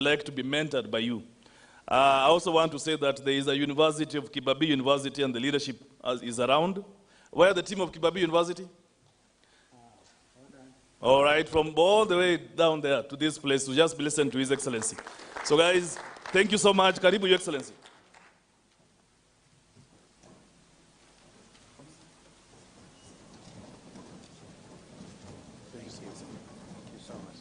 like to be mentored by you. I also want to say that there is a university of Kibabii University and the leadership is around. Where the team of Kibabii University? All right, from all the way down there to this place to just listen to His Excellency. So guys, thank you so much. Karibu, Your Excellency. Thank you so much.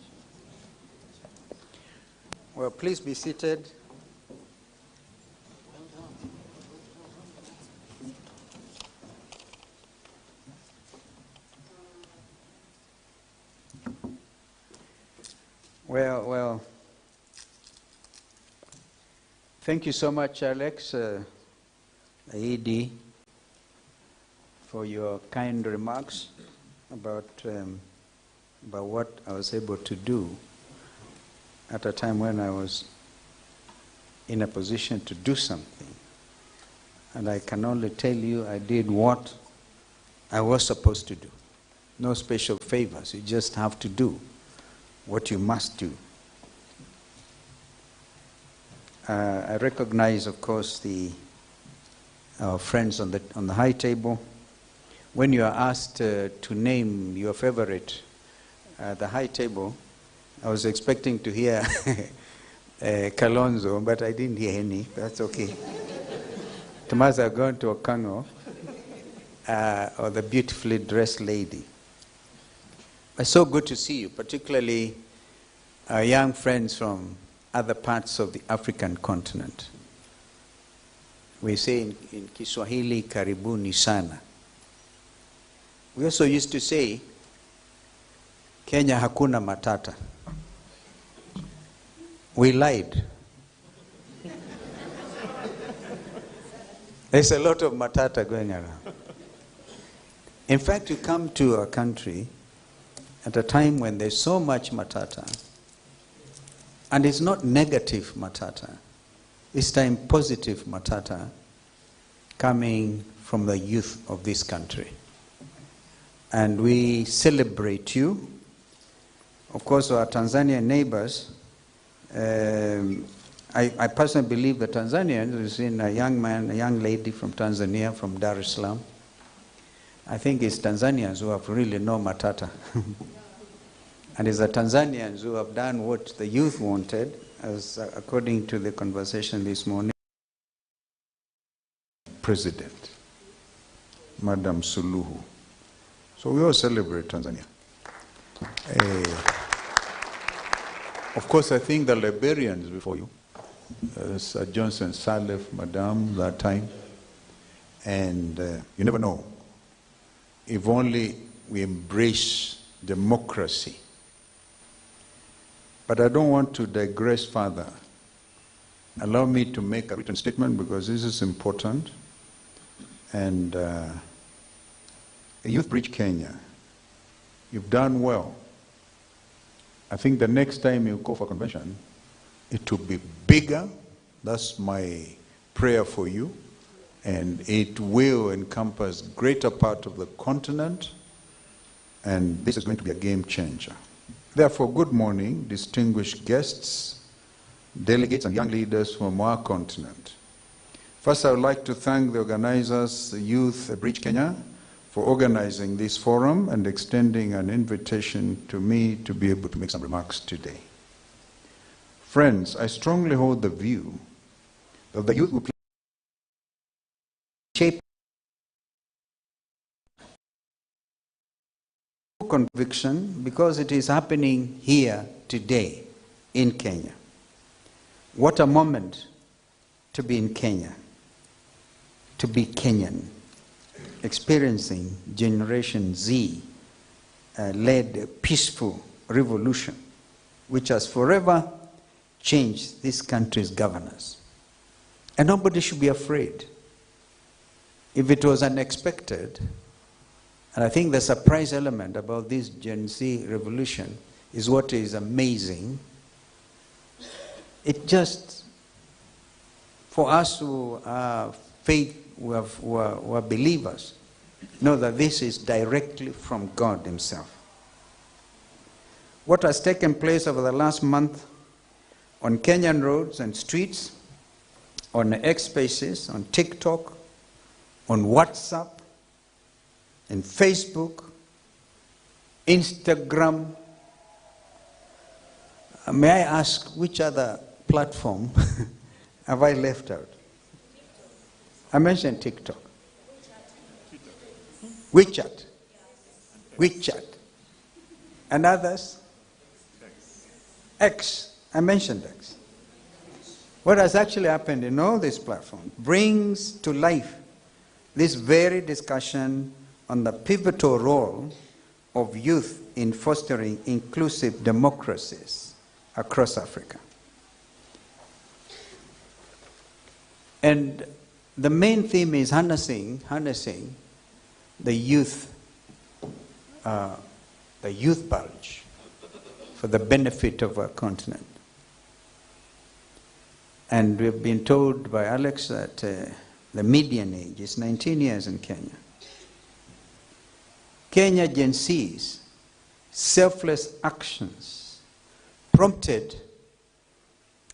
Well, please be seated. Well, thank you so much, Alex, AED, for your kind remarks about what I was able to do at a time when I was in a position to do something. And I can only tell you I did what I was supposed to do. No special favors. You just have to do what you must do. I recognize, of course, our friends on the high table. When you are asked to name your favorite at the high table, I was expecting to hear Kalonzo, but I didn't hear any. That's okay. Tomasa going to Okango, or the beautifully dressed lady. It's so good to see you, particularly our young friends from other parts of the African continent. We say in Kiswahili, karibuni sana. We also used to say, Kenya hakuna matata. We lied. There's a lot of matata going around. In fact, you come to our country at a time when there's so much matata, and it's not negative matata, it's time positive matata coming from the youth of this country. And we celebrate you. Of course, our Tanzanian neighbors, I personally believe the Tanzanians, we've seen a young man, a young lady from Tanzania, from Dar es Salaam. I think it's Tanzanians who have really no matata. And it's the Tanzanians who have done what the youth wanted, as according to the conversation this morning. President, Madam Suluhu. So we all celebrate Tanzania. Of course, I think the Liberians before you, Sir Johnson Sirleaf, Madam, that time, and you never know. If only we embrace democracy. But I don't want to digress further. Allow me to make a written statement because this is important. And Youth Bridge Kenya, you've done well. I think the next time you go for convention, it will be bigger. That's my prayer for you. And it will encompass greater part of the continent. And this is going to be a game changer. Therefore, good morning, distinguished guests, delegates and young leaders from our continent. First, I would like to thank the organizers, the Youth Bridge Kenya, for organizing this forum and extending an invitation to me to be able to make some remarks today. Friends, I strongly hold the view that the youth will shape conviction because it is happening here today in Kenya. What a moment to be in Kenya, to be Kenyan, experiencing Generation Z led a peaceful revolution which has forever changed this country's governance. And nobody should be afraid. If it was unexpected, and I think the surprise element about this Gen Z revolution is what is amazing. It just, for us who are who are believers, know that this is directly from God Himself. What has taken place over the last month on Kenyan roads and streets, on X Spaces, on TikTok, on WhatsApp, and Facebook, Instagram. May I ask which other platform have I left out? I mentioned TikTok. WeChat. WeChat. And others? X. I mentioned X. What has actually happened in all these platforms brings to life this very discussion on the pivotal role of youth in fostering inclusive democracies across Africa. And the main theme is harnessing the youth bulge for the benefit of our continent. And we've been told by Alex that the median age is 19 years in Kenya. Kenya Gen Z's selfless actions prompted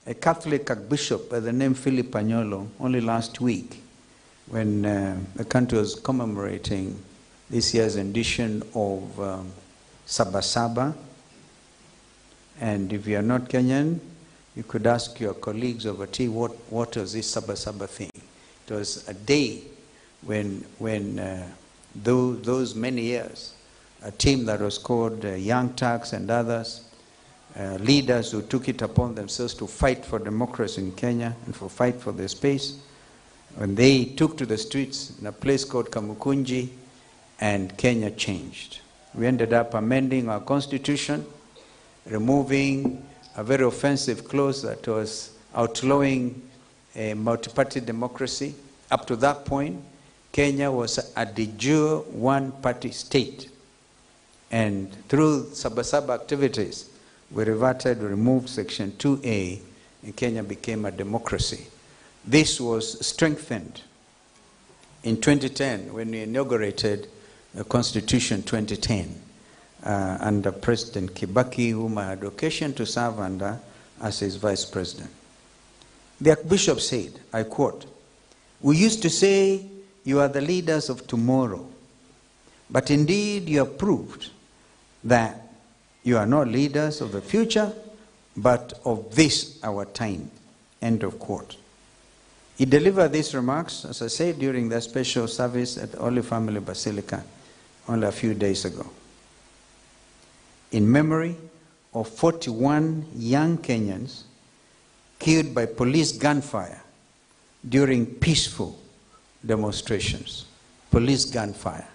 a Catholic Archbishop by the name Philip Anyolo only last week, when the country was commemorating this year's edition of Sabasaba. And if you are not Kenyan, you could ask your colleagues over tea, what was this Sabasaba thing? It was a day when those many years, a team that was called Young Turks and others, leaders who took it upon themselves to fight for democracy in Kenya and for fight for their space, when they took to the streets in a place called Kamukunji, and Kenya changed. We ended up amending our constitution, removing a very offensive clause that was outlawing a multi-party democracy. Up to that point, Kenya was a de jure one-party state. And through Sabasaba activities, we removed Section 2A, and Kenya became a democracy. This was strengthened in 2010 when we inaugurated the Constitution 2010 under President Kibaki, whom I had occasion to serve under as his vice president. The Archbishop said, I quote, "We used to say you are the leaders of tomorrow, but indeed you have proved that you are not leaders of the future, but of this our time." End of quote. He delivered these remarks, as I said, during the special service at the Holy Family Basilica only a few days ago, in memory of 41 young Kenyans killed by police gunfire during peaceful demonstrations. Police gunfire.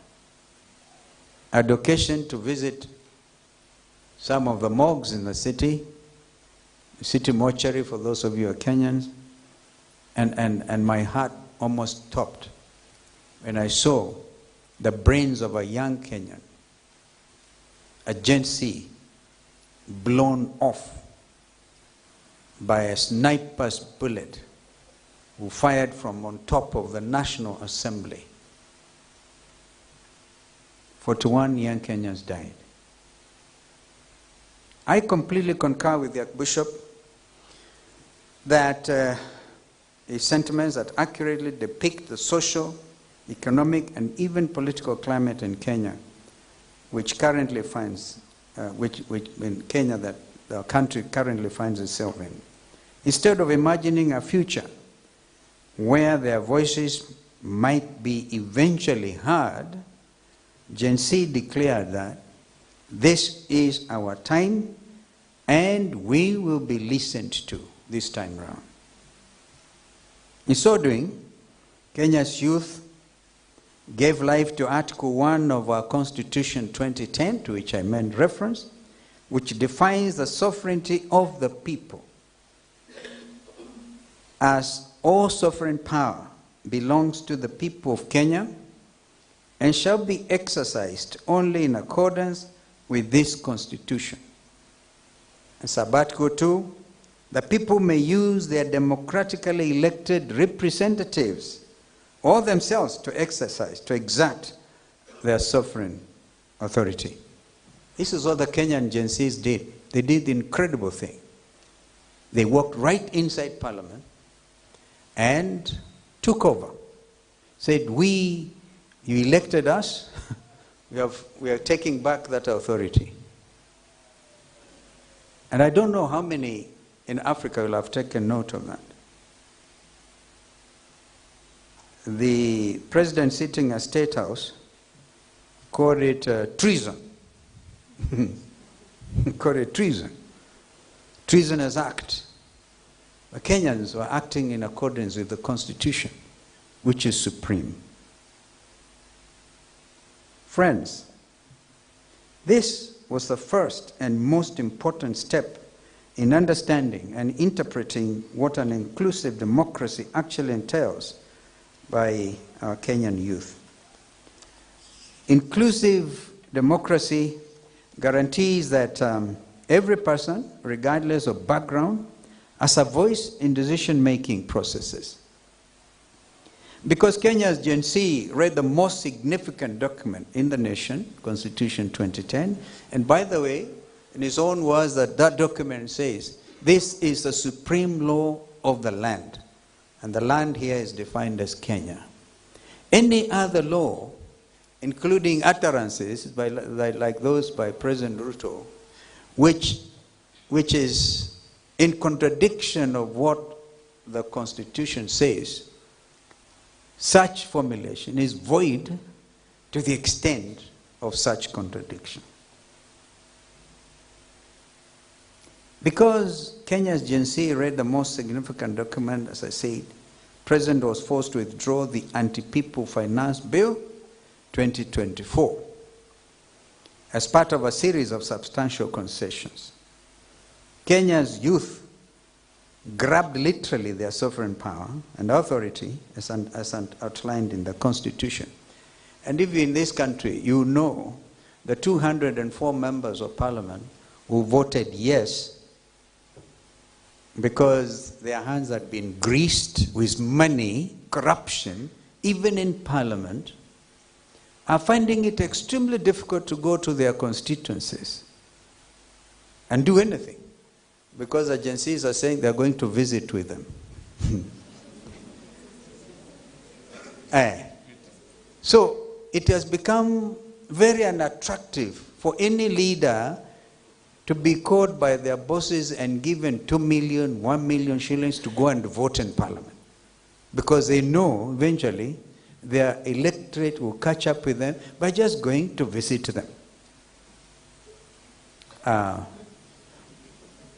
I had occasion to visit some of the morgues in the city mortuary for those of you who are Kenyans, and my heart almost stopped when I saw the brains of a young Kenyan, a Gen Z, blown off by a sniper's bullet who fired from on top of the National Assembly. 41 young Kenyans died. I completely concur with the Archbishop that his sentiments that accurately depict the social, economic, and even political climate in Kenya, which currently finds, in Kenya that the country currently finds itself in. Instead of imagining a future where their voices might be eventually heard, Gen Z declared that this is our time and we will be listened to this time round. In so doing, Kenya's youth gave life to Article 1 of our Constitution 2010, to which I made reference, which defines the sovereignty of the people as all sovereign power belongs to the people of Kenya and shall be exercised only in accordance with this Constitution. And Article 2, the people may use their democratically elected representatives or themselves to exert their sovereign authority. This is what the Kenyan Gen Zs did. They did the incredible thing. They walked right inside Parliament and took over. Said, you elected us, we are taking back that authority. And I don't know how many in Africa will have taken note of that. The president sitting at State House called it treason. Called it treason. Treasonous act. The Kenyans were acting in accordance with the Constitution, which is supreme. Friends, this was the first and most important step in understanding and interpreting what an inclusive democracy actually entails by our Kenyan youth. Inclusive democracy guarantees that every person, regardless of background, has a voice in decision-making processes. Because Kenya's Gen Z read the most significant document in the nation, Constitution 2010, and by the way, in his own words, that document says, this is the supreme law of the land. And the land here is defined as Kenya. Any other law, including utterances like those by President Ruto, which is in contradiction of what the Constitution says, such formulation is void to the extent of such contradiction. Because Kenya's Gen Z read the most significant document, as I said, President was forced to withdraw the Anti-People Finance Bill 2024 as part of a series of substantial concessions. Kenya's youth grabbed literally their sovereign power and authority as outlined in the Constitution. And if in this country, you know the 204 members of Parliament who voted yes because their hands had been greased with money, corruption, even in Parliament, are finding it extremely difficult to go to their constituencies and do anything, because the agencies are saying they're going to visit with them. So it has become very unattractive for any leader to be called by their bosses and given 2 million, 1 million shillings to go and vote in Parliament, because they know eventually their electorate will catch up with them by just going to visit them.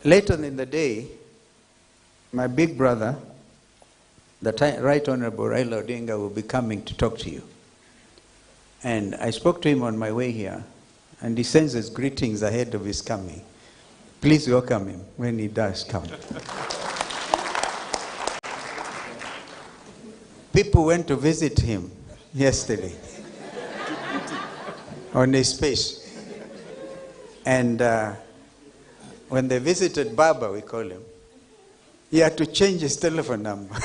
Later in the day, my big brother, the Right Honorable Raila Odinga, will be coming to talk to you. And I spoke to him on my way here, and he sends his greetings ahead of his coming. Please welcome him when he does come. People went to visit him yesterday on his space. And when they visited Baba, we call him, he had to change his telephone number.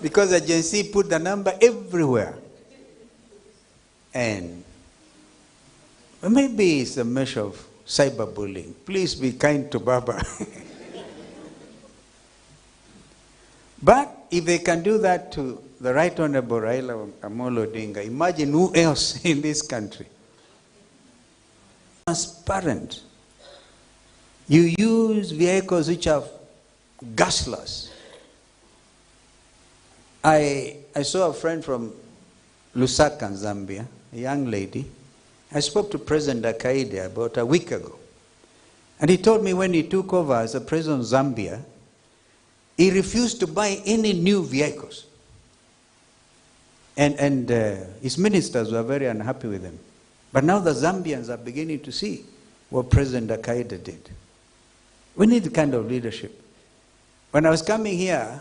Because the agency put the number everywhere. And maybe it's a measure of cyberbullying. Please be kind to Baba. But if they can do that to the Right Honorable Raila Amolo Odinga, imagine who else in this country. Transparent. You use vehicles which are gasless. I saw a friend from Lusaka, Zambia, a young lady. I spoke to President Akaide about a week ago. And he told me when he took over as the president of Zambia, he refused to buy any new vehicles. And his ministers were very unhappy with him. But now the Zambians are beginning to see what President Akaide did. We need the kind of leadership. When I was coming here,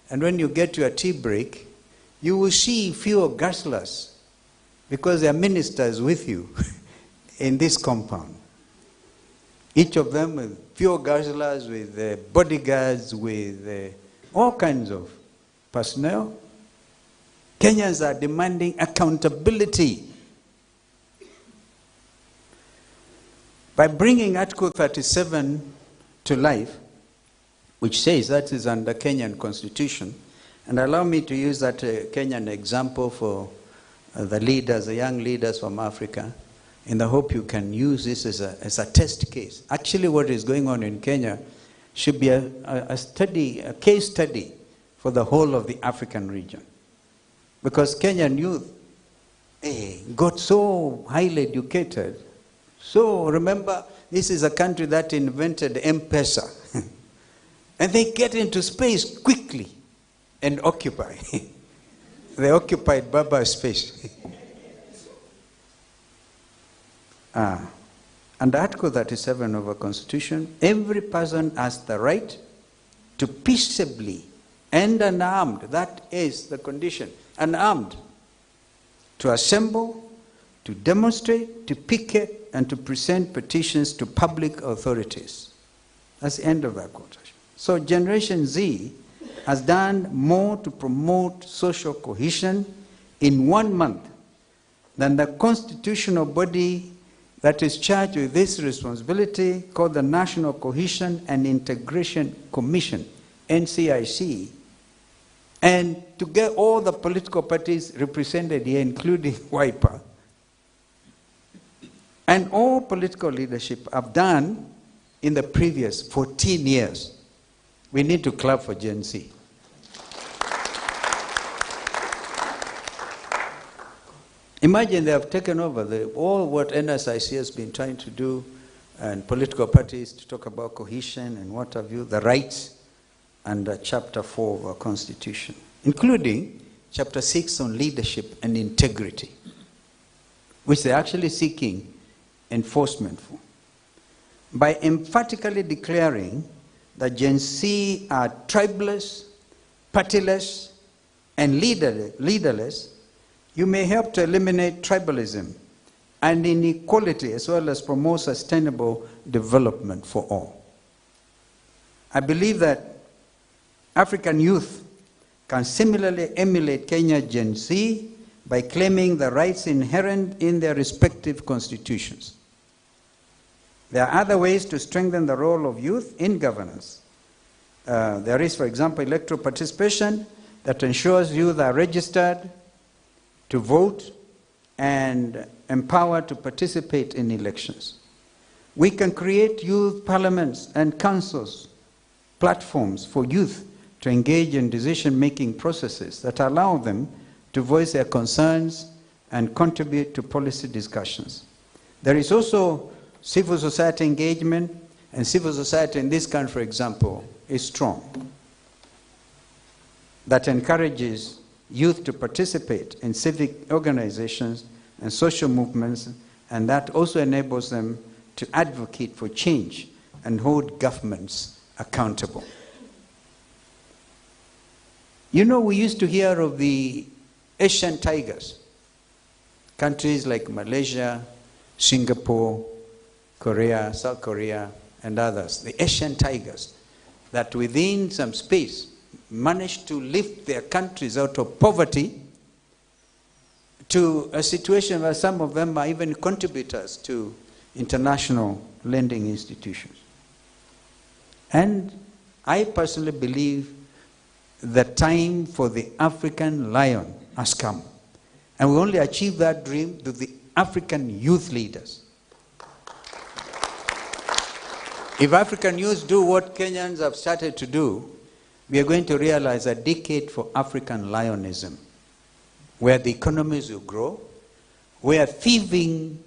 and when you get your tea break, you will see fewer gaslers because there are ministers with you in this compound. Each of them with fewer gaslers, with bodyguards, with all kinds of personnel. Kenyans are demanding accountability. By bringing Article 37 to life, which says that is under Kenyan constitution. And allow me to use that Kenyan example for the leaders, the young leaders from Africa, in the hope you can use this as a test case. Actually, what is going on in Kenya should be a case study for the whole of the African region. Because Kenyan youth got so highly educated. So remember, this is a country that invented M-Pesa. And they get into space quickly and occupy. They occupied Baba space. Under Article 37 of our Constitution, every person has the right to peaceably and unarmed, that is the condition, unarmed, to assemble, to demonstrate, to picket, and to present petitions to public authorities. That's the end of that quotation. So Generation Z has done more to promote social cohesion in 1 month than the constitutional body that is charged with this responsibility, called the National Cohesion and Integration Commission, NCIC, and to get all the political parties represented here, including Wiper, and all political leadership have done in the previous 14 years. We need to clap for Gen Z. Imagine they have taken over all what NSIC has been trying to do, and political parties to talk about cohesion and what have you, the rights under Chapter 4 of our Constitution, including Chapter 6 on leadership and integrity, which they're actually seeking enforcement for. By emphatically declaring that Gen Z are tribeless, partyless, and leaderless, you may help to eliminate tribalism and inequality, as well as promote sustainable development for all. I believe that African youth can similarly emulate Kenya Gen Z by claiming the rights inherent in their respective constitutions. There are other ways to strengthen the role of youth in governance. There is, for example, electoral participation that ensures youth are registered to vote and empowered to participate in elections. We can create youth parliaments and councils, platforms for youth to engage in decision-making processes that allow them to voice their concerns and contribute to policy discussions. There is also civil society engagement, and civil society in this country, for example, is strong, that encourages youth to participate in civic organizations and social movements, and that also enables them to advocate for change and hold governments accountable. You know, we used to hear of the Asian tigers, countries like Malaysia, Singapore, Korea, South Korea, and others, the Asian tigers, that within some space managed to lift their countries out of poverty to a situation where some of them are even contributors to international lending institutions. And I personally believe the time for the African lion has come. And we only achieve that dream through the African youth leaders. If African youth do what Kenyans have started to do, we are going to realize a decade for African lionism, where the economies will grow, where thieving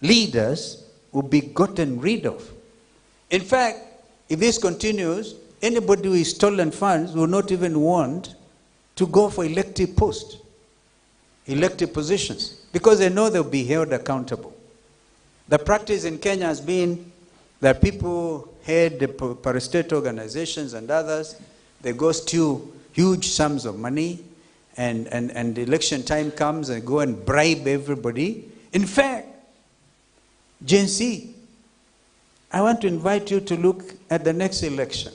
leaders will be gotten rid of. In fact, if this continues, anybody who is stolen funds will not even want to go for elective posts, elective positions, because they know they'll be held accountable. The practice in Kenya has been that people head the parastate organizations and others, they go steal huge sums of money, and the election time comes and go and bribe everybody. In fact, Gen Z, I want to invite you to look at the next election.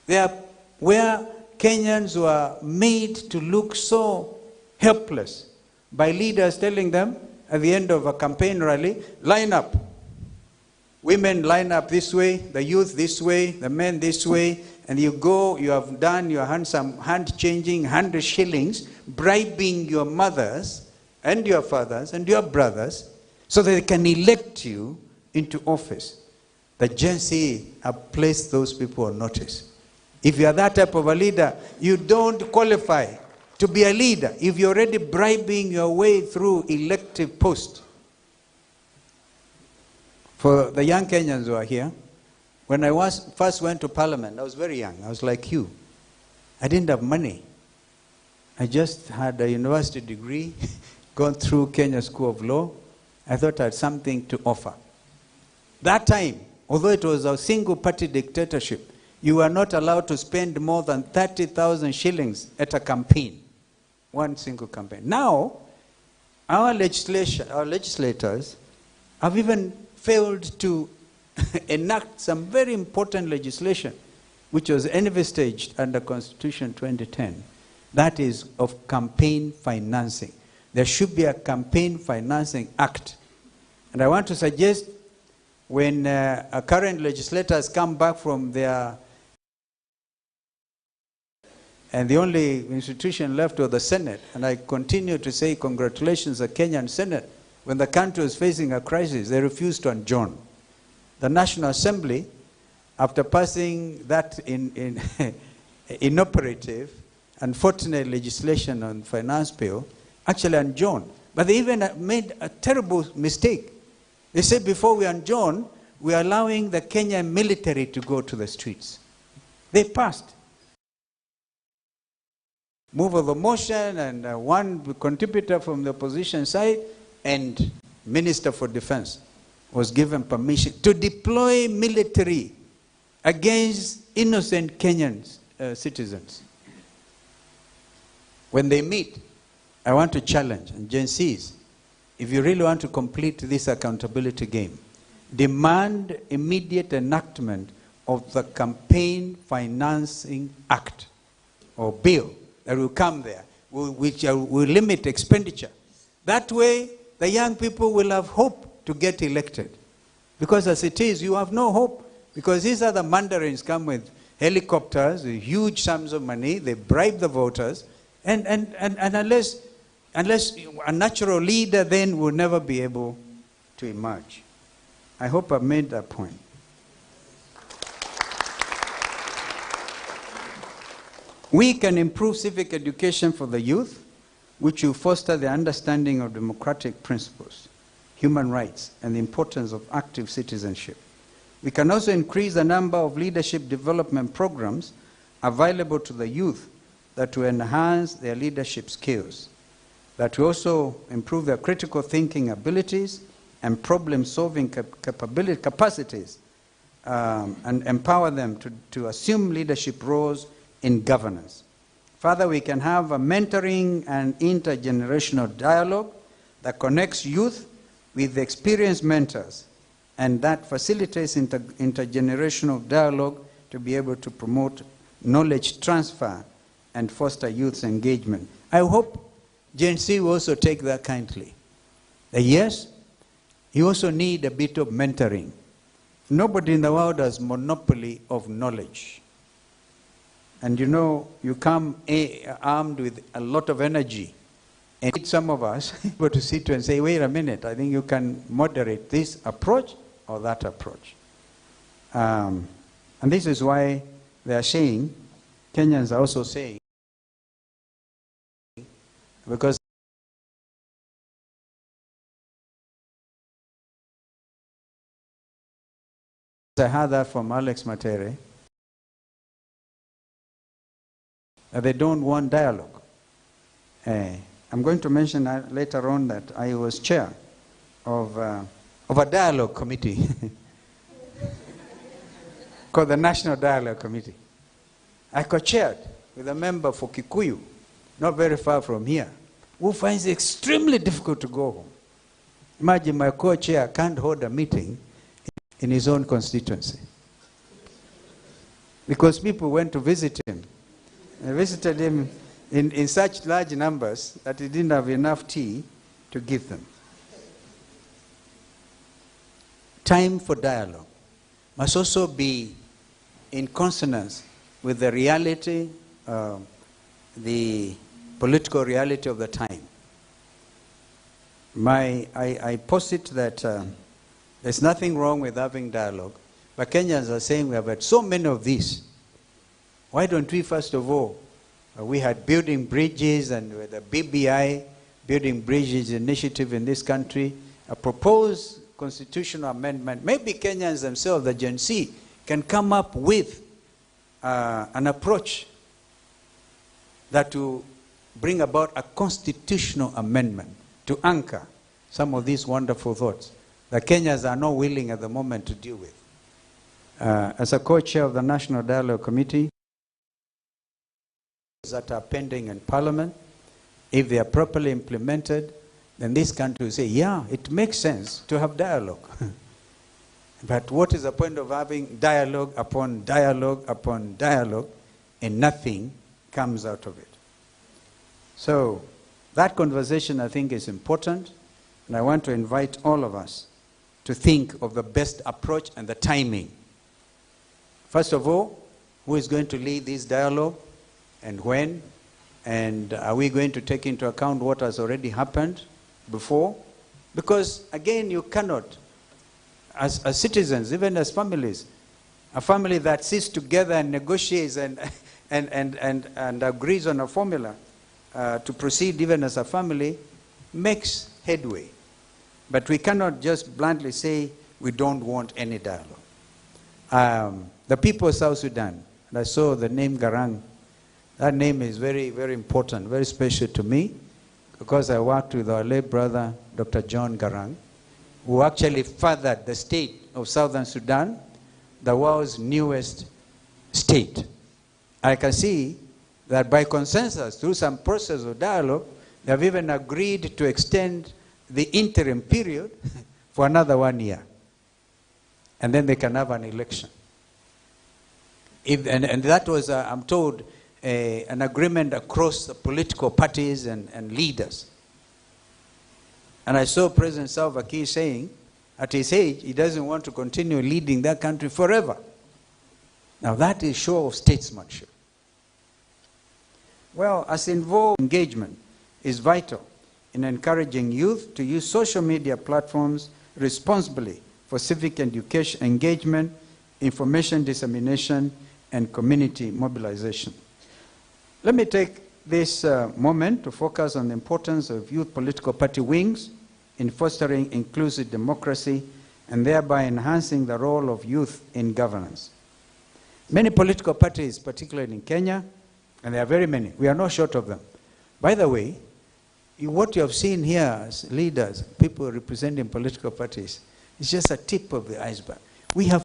Where Kenyans were made to look so helpless by leaders telling them at the end of a campaign rally, line up. women line up this way, the youth this way, the men this way, and you go, you have done your some hand changing, 100 shillings, bribing your mothers and your fathers and your brothers so that they can elect you into office. The Gen Z have placed those people on notice. If you are that type of a leader, you don't qualify to be a leader if you're already bribing your way through elective post. For the young Kenyans who are here, when I first went to Parliament, I was very young. I was like you. I didn't have money. I just had a university degree, gone through Kenya School of Law. I thought I had something to offer. That time, although it was a single-party dictatorship, you were not allowed to spend more than 30,000 shillings at a campaign, one single campaign. Now, our legislators have even failed to enact some very important legislation, which was envisaged under Constitution 2010. That is of campaign financing. There should be a Campaign Financing Act. And I want to suggest when current legislators come back from their, and the only institution left was the Senate, and I continue to say congratulations to the Kenyan Senate. When the country was facing a crisis, they refused to adjourn. The National Assembly, after passing that inoperative, unfortunate legislation on finance bill, actually adjourned. But they even made a terrible mistake. They said before we adjourn, we are allowing the Kenyan military to go to the streets. They passed. Move of the motion, and one contributor from the opposition side and Minister for Defense was given permission to deploy military against innocent Kenyan citizens. When they meet, I want to challenge, and Gen Zs, if you really want to complete this accountability game, demand immediate enactment of the Campaign Financing Act or bill that will come there, which will limit expenditure. That way, the young people will have hope to get elected. Because as it is, you have no hope. Because these other mandarins come with helicopters, with huge sums of money, they bribe the voters, and unless a natural leader then will never be able to emerge. I hope I've made that point. We can improve civic education for the youth, which will foster the understanding of democratic principles, human rights, and the importance of active citizenship. We can also increase the number of leadership development programs available to the youth that will enhance their leadership skills, that will also improve their critical thinking abilities and problem-solving capacities, and empower them to assume leadership roles in governance. Further, we can have a mentoring and intergenerational dialogue that connects youth with experienced mentors and that facilitates intergenerational dialogue to be able to promote knowledge transfer and foster youth's engagement. I hope Gen Z will also take that kindly. Yes, you also need a bit of mentoring. Nobody in the world has monopoly of knowledge. And you know, you come armed with a lot of energy. And some of us able to sit and say, wait a minute, I think you can moderate this approach or that approach. And this is why they are saying, Kenyans are also saying, because I heard that from Alex Matere, that they don't want dialogue. I'm going to mention later on that I was chair of a dialogue committee called the National Dialogue Committee. I co-chaired with a member for Kikuyu, not very far from here, who finds it extremely difficult to go home. Imagine my co-chair can't hold a meeting in his own constituency because people went to visit him. I visited him in such large numbers that he didn't have enough tea to give them. time for dialogue must also be in consonance with the reality, the political reality of the time. I posit that there's nothing wrong with having dialogue, but Kenyans are saying we have had so many of these. Why don't we, first of all, we had building bridges, and with the BBI, Building Bridges Initiative in this country, a proposed constitutional amendment. Maybe Kenyans themselves, the Gen Z, can come up with an approach that will bring about a constitutional amendment to anchor some of these wonderful thoughts that Kenyans are not willing at the moment to deal with. As a co-chair of the National Dialogue Committee, that are pending in Parliament, if they are properly implemented, then this country will say, yeah, it makes sense to have dialogue. But what is the point of having dialogue upon dialogue upon dialogue, and nothing comes out of it? So that conversation, I think, is important, and I want to invite all of us to think of the best approach and the timing. First of all, who is going to lead this dialogue, and when? And are we going to take into account what has already happened before? Because, again, you cannot, as citizens, even as families, a family that sits together and negotiates and agrees on a formula to proceed even as a family makes headway. But we cannot just bluntly say we don't want any dialogue. The people of South Sudan, and I saw the name Garang. That name is very, very important, very special to me, because I worked with our late brother, Dr. John Garang, who actually fathered the state of Southern Sudan, the world's newest state. I can see that by consensus, through some process of dialogue, they have even agreed to extend the interim period for another 1 year. And then they can have an election. And that was, I'm told, an agreement across the political parties and leaders. And I saw President Salva Kiir saying, at his age, he doesn't want to continue leading that country forever. Now that is show of statesmanship. Well, as involved engagement is vital in encouraging youth to use social media platforms responsibly for civic education, engagement, information dissemination, and community mobilization. Let me take this moment to focus on the importance of youth political party wings in fostering inclusive democracy and thereby enhancing the role of youth in governance. Many political parties, particularly in Kenya, and there are very many, we are not short of them. By the way, what you have seen here as leaders, people representing political parties, is just a tip of the iceberg. We have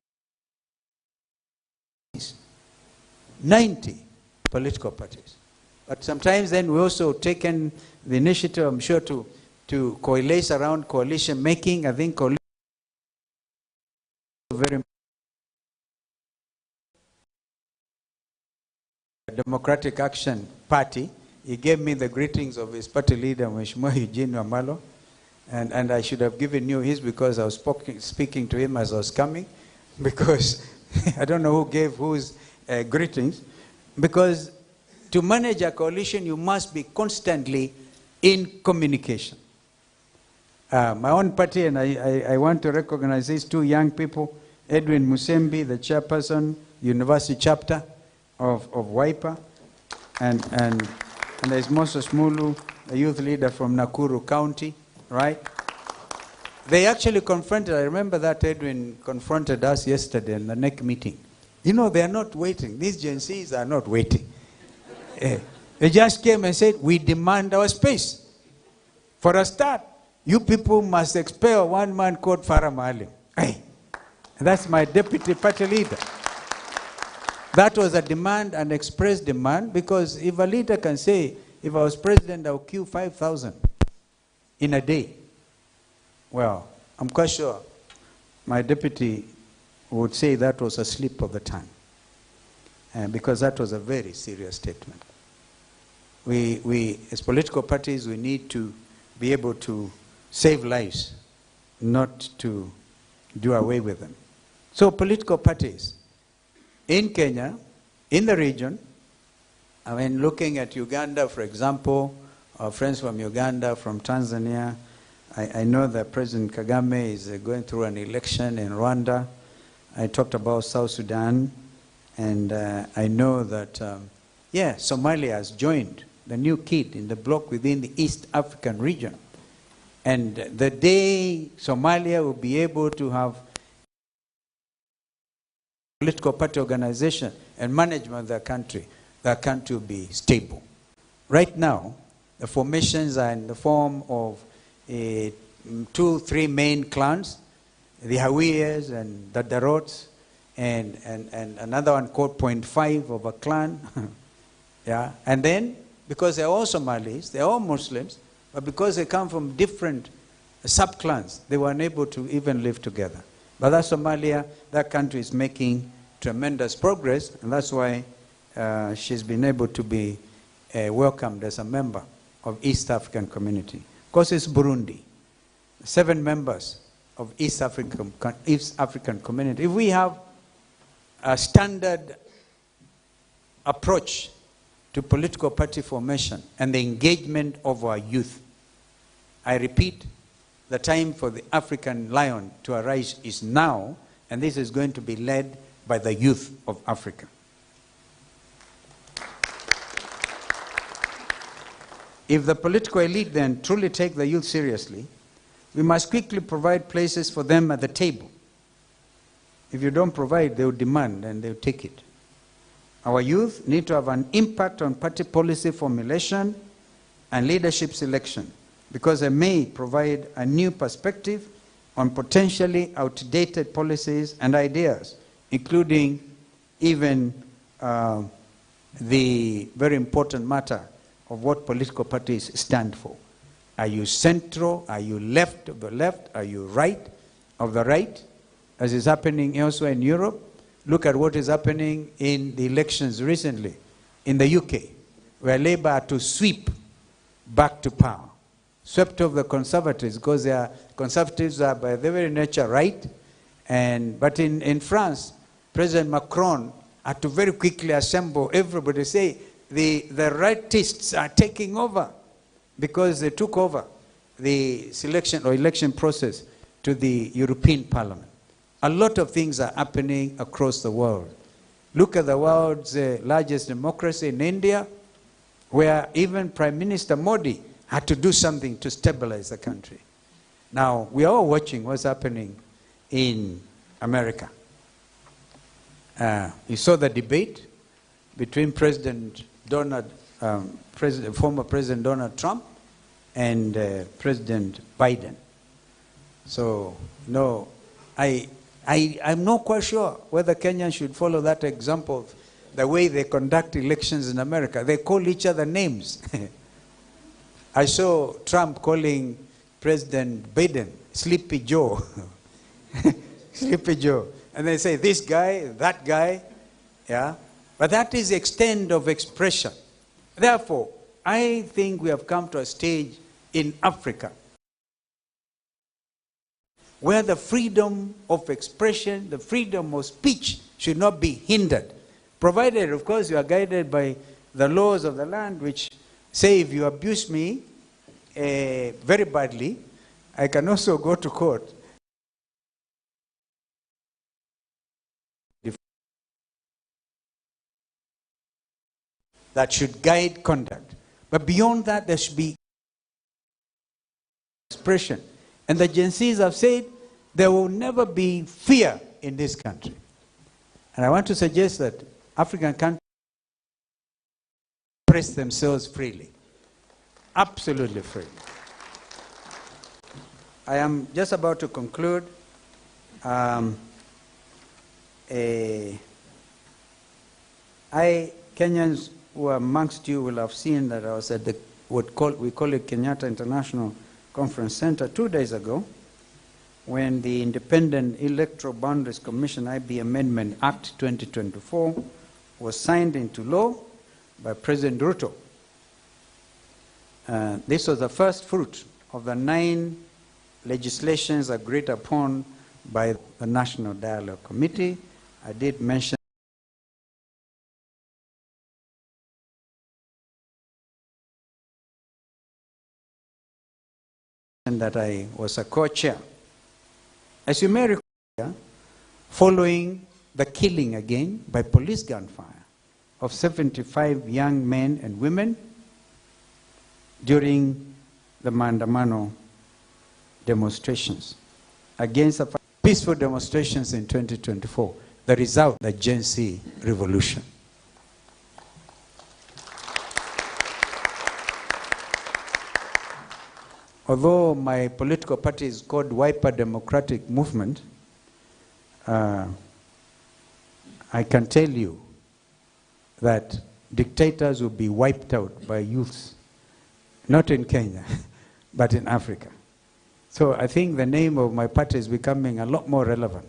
90 political parties. But sometimes then we also taken the initiative, I'm sure, to coalesce around coalition making. I think coalition is very important. Democratic Action Party, he gave me the greetings of his party leader, Mheshimiwa Eugene Wamalwa, and I should have given you his because I was speaking to him as I was coming, because I don't know who gave whose greetings, because to manage a coalition, you must be constantly in communication. My own party, and I want to recognize these two young people, Edwin Musembi, the chairperson, university chapter of WIPA, and there's Moses Mulu, a youth leader from Nakuru County, right? They actually confronted, I remember that Edwin confronted us yesterday in the NEC meeting. You know, they are not waiting. These Gen Zs are not waiting. They just came and said, we demand our space. For a start, you people must expel one man called Farah Maalim. Hey, that's my deputy party leader. That was a demand, an express demand, because if a leader can say, if I was president, I'll kill 5,000 in a day. Well, I'm quite sure my deputy would say that was a slip of the tongue, because that was a very serious statement. We, as political parties, we need to be able to save lives, not to do away with them. So political parties in Kenya, in the region, I mean, looking at Uganda, for example, our friends from Uganda, from Tanzania, I know that President Kagame is going through an election in Rwanda. I talked about South Sudan, and I know that, Somalia has joined the new kid in the bloc within the East African region. And the day Somalia will be able to have political party organization and management of their country will be stable. Right now, the formations are in the form of 2-3 main clans, the Hawiyas and the Darots, and another one called 0.5 of a clan. Yeah, and then, because they're all Somalis, they're all Muslims, but because they come from different sub-clans, they were unable to even live together. But that Somalia, that country is making tremendous progress, and that's why she's been able to be welcomed as a member of East African Community. Of course, it's Burundi. 7 members of East African Community. If we have a standard approach to political party formation and the engagement of our youth, I repeat, the time for the African lion to arise is now, and this is going to be led by the youth of Africa. If the political elite then truly take the youth seriously, we must quickly provide places for them at the table. If you don't provide, they will demand and they will take it. Our youth need to have an impact on party policy formulation and leadership selection, because they may provide a new perspective on potentially outdated policies and ideas, including even the very important matter of what political parties stand for. Are you central? Are you left of the left? Are you right of the right? As is happening elsewhere in Europe. Look at what is happening in the elections recently in the UK, where Labour are to sweep back to power. Swept off the Conservatives, because Conservatives are by their very nature right. But in France, President Macron had to very quickly assemble everybody, say the rightists are taking over, because they took over the selection or election process to the European Parliament. A lot of things are happening across the world. Look at the world's largest democracy in India, where even Prime Minister Modi had to do something to stabilize the country. Now, we are all watching what's happening in America. You saw the debate between former President Donald Trump and President Biden. So, no, I'm not quite sure whether Kenyans should follow that example, the way they conduct elections in America. They call each other names. I saw Trump calling President Biden Sleepy Joe. Sleepy Joe. And they say, this guy, that guy. Yeah. But that is the extent of expression. Therefore, I think we have come to a stage in Africa where the freedom of expression, the freedom of speech should not be hindered. Provided, of course, you are guided by the laws of the land, which say if you abuse me very badly, I can also go to court. That should guide conduct. But beyond that, there should be expression. And the Gen Zs have said there will never be fear in this country. And I want to suggest that African countries express themselves freely. Absolutely freely. I am just about to conclude. Kenyans who are amongst you will have seen that I was at we call it Kenyatta International Conference Center 2 days ago, when the Independent Electoral Boundaries Commission IB Amendment Act 2024 was signed into law by President Ruto. This was the first fruit of the 9 legislations agreed upon by the National Dialogue Committee. I did mention that I was a co-chair. As you may recall, following the killing again by police gunfire of 75 young men and women during the Maandamano demonstrations against the peaceful demonstrations in 2024, the result, the Gen Z revolution. Although my political party is called Wiper Democratic Movement, I can tell you that dictators will be wiped out by youths, not in Kenya, but in Africa. So I think the name of my party is becoming a lot more relevant.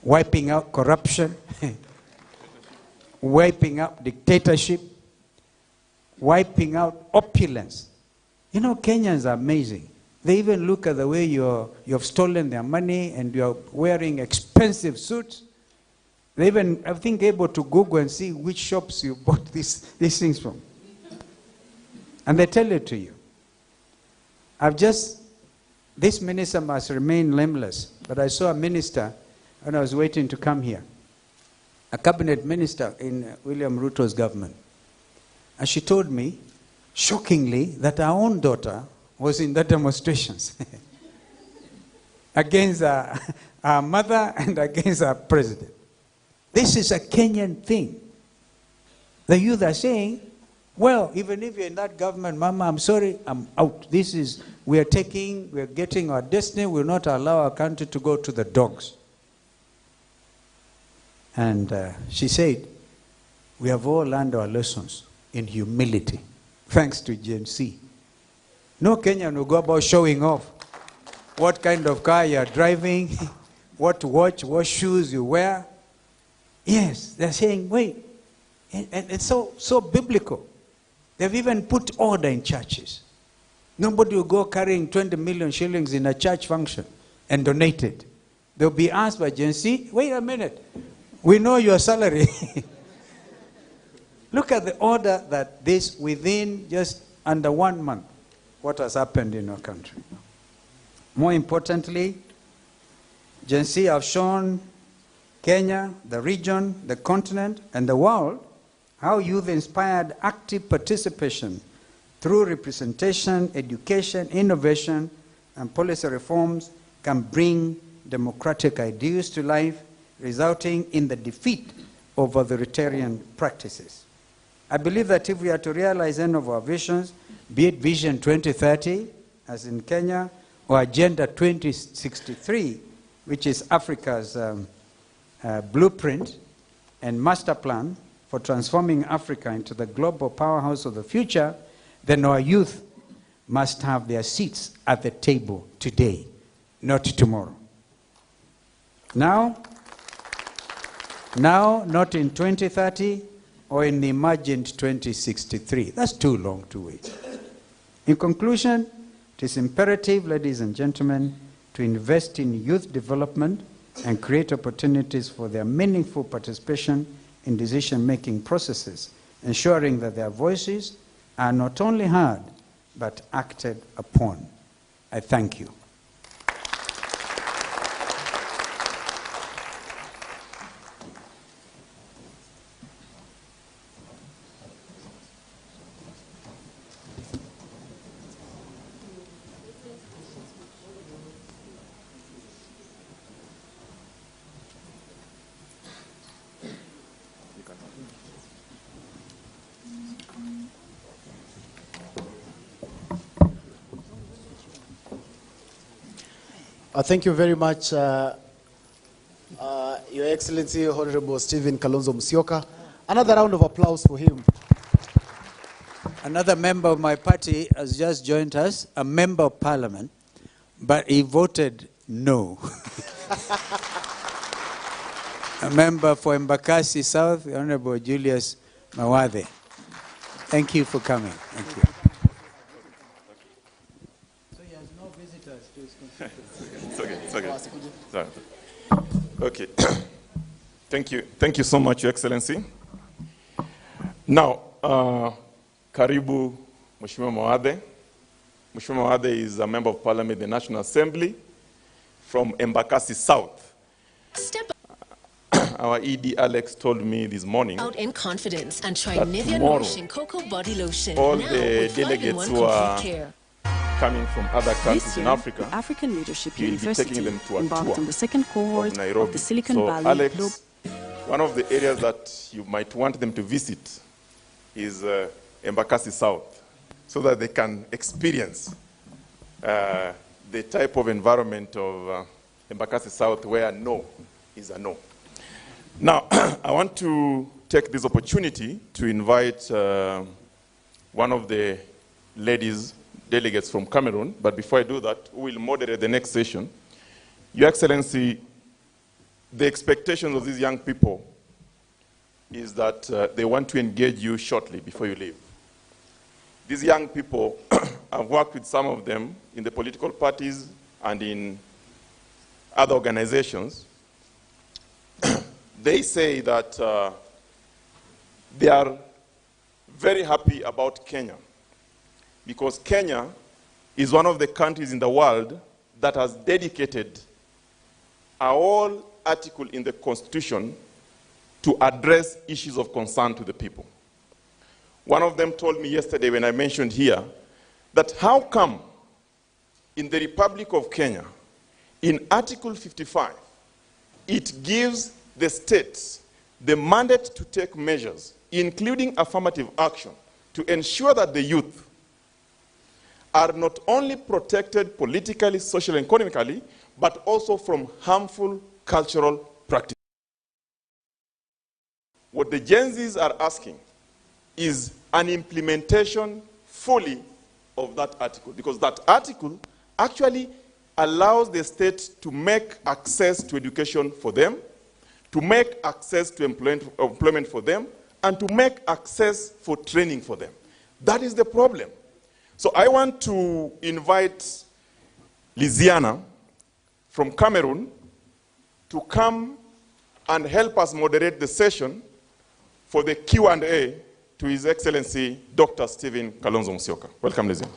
Wiping out corruption, wiping out dictatorship, wiping out opulence. You know, Kenyans are amazing. They even look at the way you've stolen their money and you're wearing expensive suits. They even, I think, able to Google and see which shops you bought these things from. And they tell it to you. This minister must remain nameless, but I saw a minister when I was waiting to come here, a cabinet minister in William Ruto's government. And she told me, shockingly, that our own daughter was in the demonstrations against our mother and against our president. This is a Kenyan thing. The youth are saying, well, even if you're in that government, Mama, I'm sorry, I'm out. We're getting our destiny. We'll not allow our country to go to the dogs. And she said, we have all learned our lessons in humility, thanks to Gen Z. No Kenyan will go about showing off what kind of car you're driving, what watch, what shoes you wear. Yes, they're saying, wait, and it's so biblical. They've even put order in churches. Nobody will go carrying 20 million shillings in a church function and donate it. They'll be asked by Gen Z, wait a minute, we know your salary. Look at the order that this, within just under 1 month, what has happened in our country. More importantly, Gen Z have shown Kenya, the region, the continent, and the world how youth-inspired active participation through representation, education, innovation, and policy reforms can bring democratic ideals to life, resulting in the defeat of authoritarian practices. I believe that if we are to realize any of our visions, be it Vision 2030, as in Kenya, or Agenda 2063, which is Africa's blueprint and master plan for transforming Africa into the global powerhouse of the future, then our youth must have their seats at the table today, not tomorrow. Now, not in 2030 or in the imagined 2063. That's too long to wait. In conclusion, it is imperative, ladies and gentlemen, to invest in youth development and create opportunities for their meaningful participation in decision-making processes, ensuring that their voices are not only heard, but acted upon. I thank you. Thank you very much, Your Excellency, Honorable Stephen Kalonzo Musyoka. Another round of applause for him. Another member of my party has just joined us, a member of parliament, but he voted no. A member for Embakasi South, the Honorable Julius Mawathe. Thank you for coming. Thank you. So he has no visitors to his constituency. It's okay. Sorry. Okay. Thank you. Thank you so much, Your Excellency. Now, karibu Mheshimiwa Mawathe. Mheshimiwa Mawathe is a member of parliament in the National Assembly from Embakasi South. Our ED Alex told me this morning out in confidence and try that Nivea tomorrow, Nourishing Cocoa Body Lotion. all now the with delegates 5-in-1 who are complete care. coming from other countries This in year, Africa, the African Leadership he will be University taking them to a embarked tour on the second cohort of Nairobi. the Silicon So, Valley Alex, Global. one of the areas that you might want them to visit is Embakasi South, so that they can experience the type of environment of Embakasi South where no is a no. Now, I want to take this opportunity to invite one of the ladies delegates from Cameroon, but before I do that, who will moderate the next session. Your Excellency, the expectations of these young people is that they want to engage you shortly before you leave. These young people, I've worked with some of them in the political parties and in other organizations. They say that they are very happy about Kenya because Kenya is one of the countries in the world that has dedicated a whole article in the Constitution to address issues of concern to the people. One of them told me yesterday when I mentioned here that how come in the Republic of Kenya, in Article 55, it gives the states the mandate to take measures, including affirmative action, to ensure that the youth are not only protected politically, socially, and economically, but also from harmful cultural practices. What the Gen Zs are asking is an implementation fully of that article, because that article actually allows the state to make access to education for them, to make access to employment for them, and to make access for training for them. That is the problem. So I want to invite Liziana from Cameroon to come and help us moderate the session for the Q&A to His Excellency Dr. Stephen Kalonzo Musyoka. Welcome, Liziana.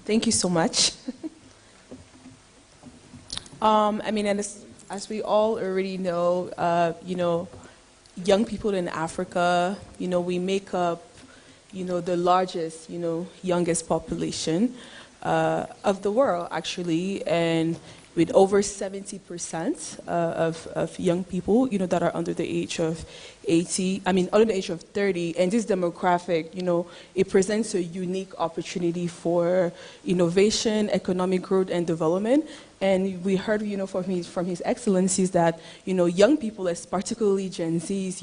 Thank you so much. I mean, and as we all already know, young people in Africa, we make up, the largest, youngest population of the world, actually, and with over 70% of young people, that are under the age of under the age of 30. And this demographic, it presents a unique opportunity for innovation, economic growth, and development. And we heard, from His Excellencies that, young people, as particularly Gen Zs,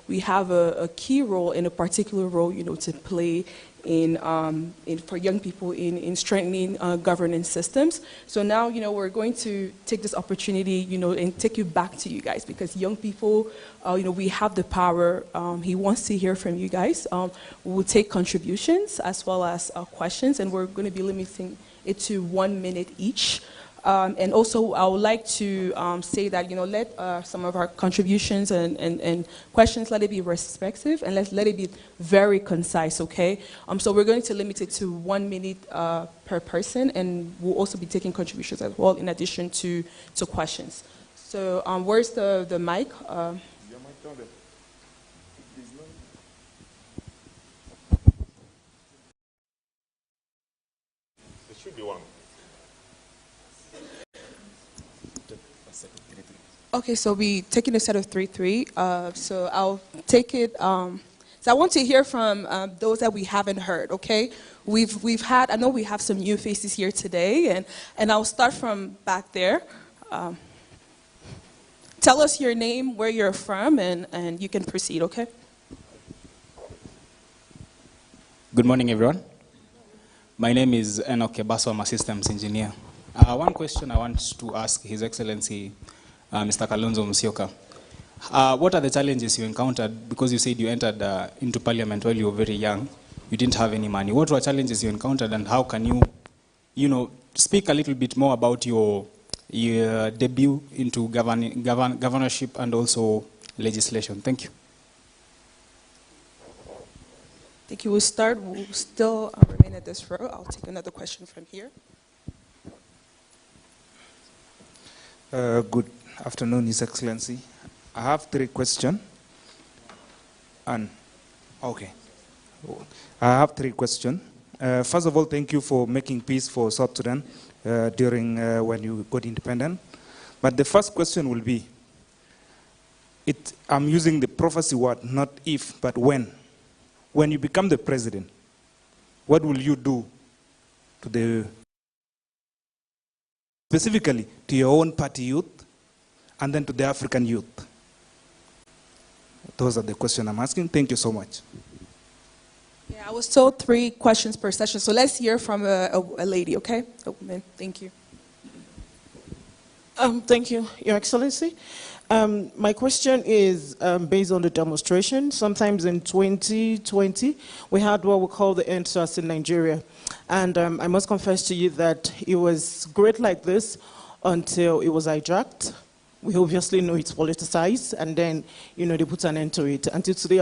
we have a key role and a particular role, to play for young people in strengthening governance systems. So now, we're going to take this opportunity, and take you back to you guys, because young people, we have the power. He wants to hear from you guys. We'll take contributions as well as questions, and we're going to be limiting it to 1 minute each. And also, I would like to say that, let some of our contributions and questions, let it be respectful, and let it be very concise, okay? So we're going to limit it to 1 minute per person, and we'll also be taking contributions as well, in addition to questions. So where's the mic? Your mic down there. There should be one. Okay, so we taking a set of 3-3. So I'll take it. So I want to hear from those that we haven't heard. Okay, we've had. I know we have some new faces here today, and I'll start from back there. Tell us your name, where you're from, and you can proceed. Okay. Good morning, everyone. My name is Enoch Kebaso. I'm a systems engineer. One question I want to ask His Excellency, Mr. Kalonzo Musyoka. What are the challenges you encountered? Because you said you entered into parliament while you were very young. You didn't have any money. What were challenges you encountered, and how can you, speak a little bit more about your debut into governorship and also legislation. Thank you. Thank you. We'll still remain at this row. I'll take another question from here. Good afternoon, His Excellency. I have 3 questions. Okay. I have 3 questions. First of all, thank you for making peace for South Sudan during when you got independent. But the first question will be, I'm using the prophecy word, not if, but when. When you become the president, what will you do to the, specifically to your own party youth and then to the African youth? Those are the questions I'm asking. Thank you so much. Yeah, I was told 3 questions per session, so let's hear from a lady, okay? A woman. Thank you. Thank you, Your Excellency. My question is based on the demonstration. Sometimes in 2020, we had what we call the EndSARS in Nigeria. And I must confess to you that it was great like this until it was hijacked. We obviously know it's politicized, and then, they put an end to it. Until today,